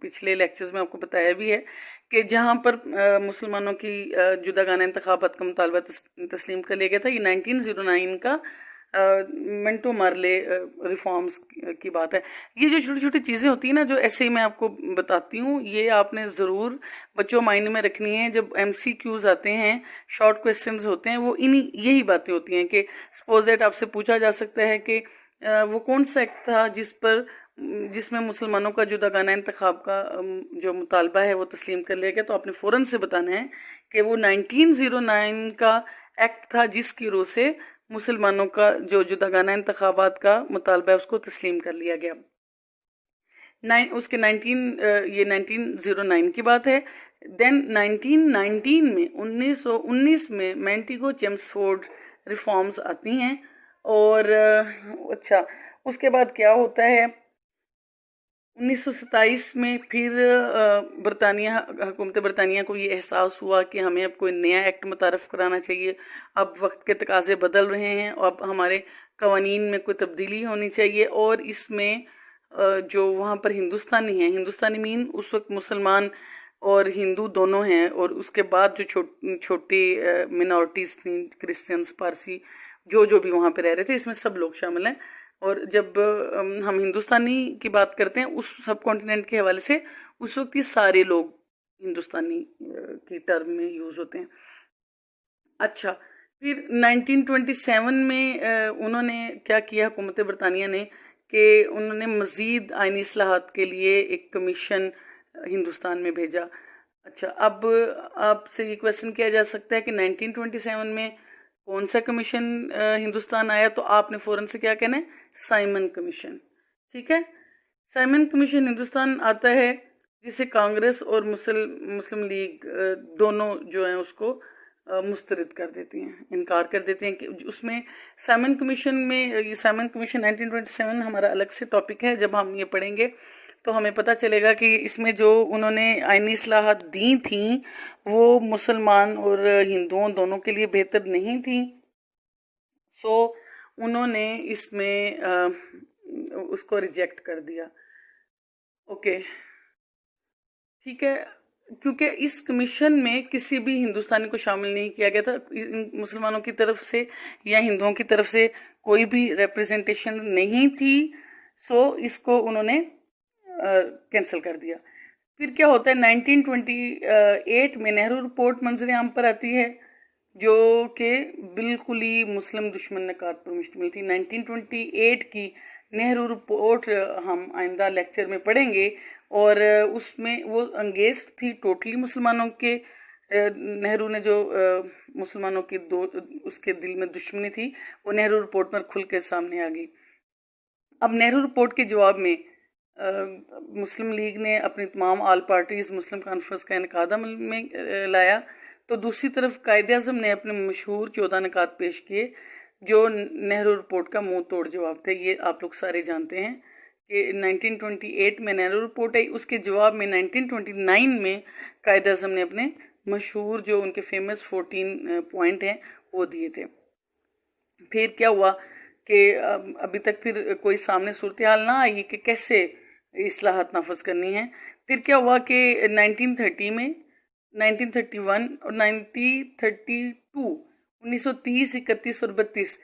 پچھلے لیکچرز میں آپ کو بتایا بھی ہے کہ جہاں پر مسلمانوں کی جداگانہ انتخابات کا مطالبہ تسلیم کر لیا گیا تھا، یہ 1909 کا منٹو مارلے ریفارمز کی بات ہے. یہ جو چھوٹی چھوٹی چیزیں ہوتی ہیں نا، جو ایسے ہی میں آپ کو بتاتی ہوں، یہ آپ نے ضرور بچوں مائنڈ میں رکھنی ہے. جب MCQs آتے ہیں، شارٹ کویسچنز ہوتے ہیں، وہ یہی باتیں ہوتی ہیں کہ سپوز دیٹ آپ سے پوچھا جا سکتا ہے کہ وہ کون سا ایکٹ تھا جس میں مسلمانوں کا جداگانہ انتخاب کا جو مطالبہ ہے وہ تسلیم کر لیا گیا. تو آپ نے فوراً سے بتانا ہے کہ وہ 1909 کا ایکٹ تھا جس کی روح سے مسلمانوں کا جو جداگانہ انتخابات کا مطالبہ ہے اس کو تسلیم کر لیا گیا. اس کے 1909 کی بات ہے. دین 1919 میں 1919 میں مینٹیگو چیمسفورڈ ریفارمز آتی ہیں. اور اچھا، اس کے بعد کیا ہوتا ہے، 1927 میں پھر حکومت برطانیہ کو یہ احساس ہوا کہ ہمیں اب کوئی نیا ایکٹ متعارف کرانا چاہیے. اب وقت کے تقاضے بدل رہے ہیں اور اب ہمارے قوانین میں کوئی تبدیلی ہونی چاہیے. اور اس میں جو وہاں پر ہندوستانی ہیں، ہندوستانی مین اس وقت مسلمان اور ہندو دونوں ہیں، اور اس کے بعد جو چھوٹی منورٹیز تھیں، کرسچنز، پارسی، جو بھی وہاں پہ رہ رہے تھے، اس میں سب لوگ شامل ہیں. اور جب ہم ہندوستانی کی بات کرتے ہیں اس سب کانٹیننٹ کے حوالے سے، اس وقت یہ سارے لوگ ہندوستانی کی ٹرم میں یوز ہوتے ہیں. اچھا، پھر 1927 میں انہوں نے کیا کیا، حکومت برطانیہ نے، کہ انہوں نے مزید آئینی اصلاحات کے لیے ایک کمیشن ہندوستان میں بھیجا. اچھا، اب آپ سے یہ کویسچن کیا جا سکتا ہے کہ 1927 میں کون سا کمیشن ہندوستان آیا، تو آپ نے فوراً سے کیا کہنا ہے، سائمن کمیشن. ٹھیک ہے، سائمن کمیشن ہندوستان آتا ہے جسے کانگریس اور مسلم لیگ دونوں جو ہیں اس کو مسترد کر دیتی ہیں، انکار کر دیتے ہیں کہ اس میں سائمن کمیشن میں، یہ سائمن کمیشن 1927 ہمارا الگ سے ٹاپک ہے. جب ہم یہ پڑھیں گے تو ہمیں پتہ چلے گا کہ اس میں جو انہوں نے آئینی اصلاحات دی تھیں وہ مسلمان اور ہندوؤں دونوں کے لیے بہتر نہیں تھیں. سو انہوں نے اس میں اس کو ریجیکٹ کر دیا. اوکے، ٹھیک ہے، کیونکہ اس کمیشن میں کسی بھی ہندوستانی کو شامل نہیں کیا گیا تھا. مسلمانوں کی طرف سے یا ہندوؤں کی طرف سے کوئی بھی ریپرزنٹیشن نہیں تھی. سو اس کو انہوں نے کینسل کر دیا. پھر کیا ہوتا ہے، 1928 میں نہرو رپورٹ منظر عام پر آتی ہے جو کہ بالکل ہی مسلم دشمن نکات پر مشتمل تھی. 1928 کی نہرو رپورٹ ہم آئندہ لیکچر میں پڑھیں گے، اور اس میں وہ انگیزڈ تھی ٹوٹلی مسلمانوں کے. نہرو نے جو مسلمانوں کی اس کے دل میں دشمنی تھی وہ نہرو رپورٹ پر کھل کے سامنے آ گئی. اب نہرو رپورٹ کے جواب میں مسلم لیگ نے اپنی تمام آل پارٹیز مسلم کانفرنس کا انعقاد عمل میں لایا، تو دوسری طرف قائد اعظم نے اپنے مشہور 14 نکات پیش کیے جو نہرو رپورٹ کا منہ توڑ جواب تھے. یہ آپ لوگ سارے جانتے ہیں کہ 1928 میں نہرو رپورٹ آئی، اس کے جواب میں 1929 میں قائد اعظم نے اپنے مشہور جو ان کے فیمس 14 پوائنٹ ہیں وہ دیے تھے. پھر کیا ہوا کہ ابھی تک پھر کوئی سامنے صورتحال نہ آئی کہ کیسے اصلاحات نافذ کرنی ہے. پھر کیا ہوا کہ 1930 میں 1931 اور 1932 1930 31 اور 32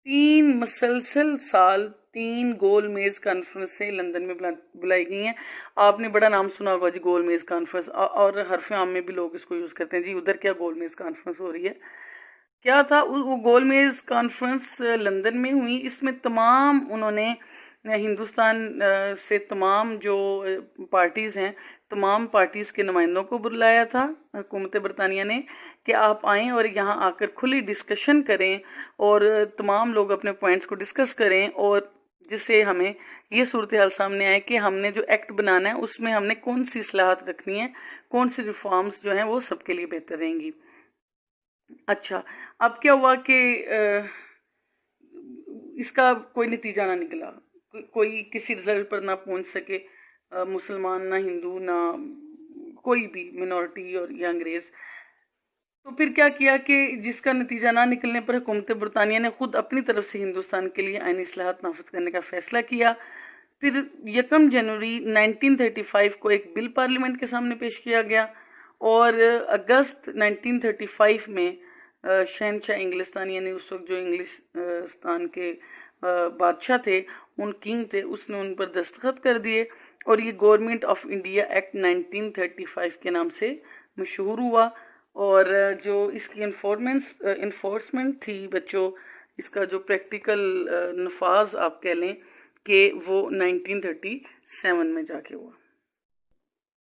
تین مسلسل سال 3 گول میز کانفرنس سے لندن میں بلائی گئی ہیں. آپ نے بڑا نام سنا ہوگا جی گول میز کانفرنس، اور حرف عام میں بھی لوگ اس کو یوز کرتے ہیں، جی ادھر کیا گول میز کانفرنس ہو رہی ہے. کیا تھا وہ گول میز کانفرنس لندن میں ہوئی. اس میں تمام انہوں نے ہندوستان سے تمام جو پارٹیز ہیں تمام پارٹیز کے نمائندوں کو بلایا تھا حکومت برطانیہ نے کہ آپ آئیں اور یہاں آ کر کھلی ڈسکشن کریں اور تمام لوگ اپنے پوائنٹس کو ڈسکس کریں، اور جس سے ہمیں یہ صورتحال سامنے آئے کہ ہم نے جو ایکٹ بنانا ہے اس میں ہم نے کون سی اصلاحات رکھنی ہیں، کون سی ریفارمز جو ہیں وہ سب کے لیے بہتر رہیں گی. اچھا، اب کیا ہوا کہ اس کا کوئی نتیجہ نہ نکلا، کوئی کسی رزلٹ پر نہ پہنچ سکے، مسلمان نہ ہندو نہ کوئی بھی منورٹی اور یا انگریز. تو پھر کیا کیا کہ جس کا نتیجہ نہ نکلنے پر حکومت برطانیہ نے خود اپنی طرف سے ہندوستان کے لیے آئینی اصلاحات نافذ کرنے کا فیصلہ کیا. پھر 1 جنوری 1935 کو ایک بل پارلیمنٹ کے سامنے پیش کیا گیا، اور اگست 1935 میں شہنشاہ انگلستان، یعنی اس وقت جو انگلستان کے بادشاہ تھے، کنگ تھے، اس نے ان پر دستخط کر دیے، اور یہ گورنمنٹ آف انڈیا ایکٹ 1935 کے نام سے مشہور ہوا۔ اور جو اس کی انفورسمنٹ تھی بچوں، اس کا جو پریکٹیکل نفاذ آپ کہہ لیں کہ وہ 1937 میں جا کے ہوا۔